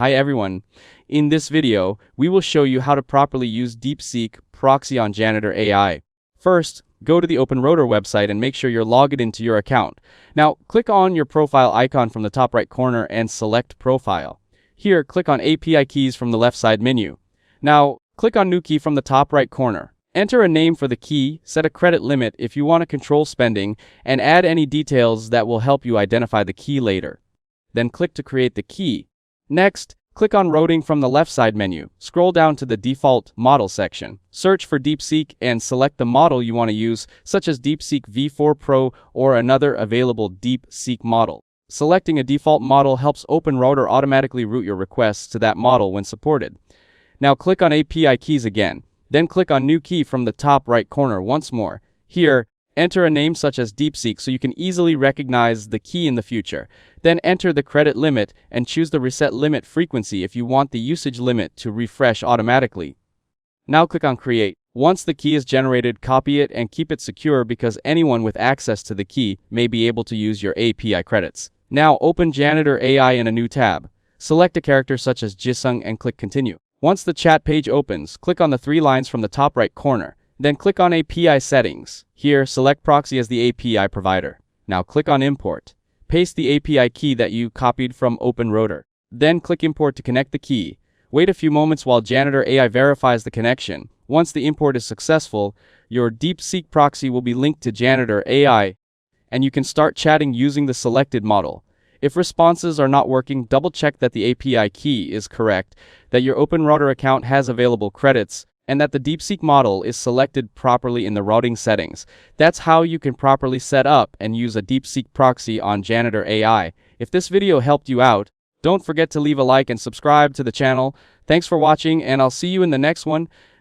Hi everyone. In this video, we will show you how to properly use Deepseek Proxy on Janitor AI. First, go to the OpenRotor website and make sure you're logged into your account. Now, click on your profile icon from the top right corner and select Profile. Here, click on API Keys from the left side menu. Now, click on New Key from the top right corner. Enter a name for the key, set a credit limit if you want to control spending, and add any details that will help you identify the key later. Then click to create the key. Next, click on Routing from the left side menu. Scroll down to the default model section. Search for Deepseek and select the model you want to use, such as Deepseek V4 Pro or another available Deepseek model. Selecting a default model helps OpenRotor automatically route your requests to that model when supported. Now click on API Keys again. Then click on New Key from the top right corner once more. Here, enter a name such as Deepseek so you can easily recognize the key in the future. Then enter the credit limit and choose the reset limit frequency if you want the usage limit to refresh automatically. Now click on Create. Once the key is generated, copy it and keep it secure because anyone with access to the key may be able to use your API credits. Now open Janitor AI in a new tab. Select a character such as Jisung and click Continue. Once the chat page opens, click on the three lines from the top right corner. Then click on API Settings. Here, select Proxy as the API provider. Now click on Import. Paste the API key that you copied from OpenRotor. Then click Import to connect the key. Wait a few moments while Janitor AI verifies the connection. Once the import is successful, your Deepseek proxy will be linked to Janitor AI, and you can start chatting using the selected model. If responses are not working, double-check that the API key is correct, that your OpenRotor account has available credits, and that the Deepseek model is selected properly in the routing settings. That's how you can properly set up and use a Deepseek proxy on Janitor AI. If this video helped you out, don't forget to leave a like and subscribe to the channel. Thanks for watching, and I'll see you in the next one.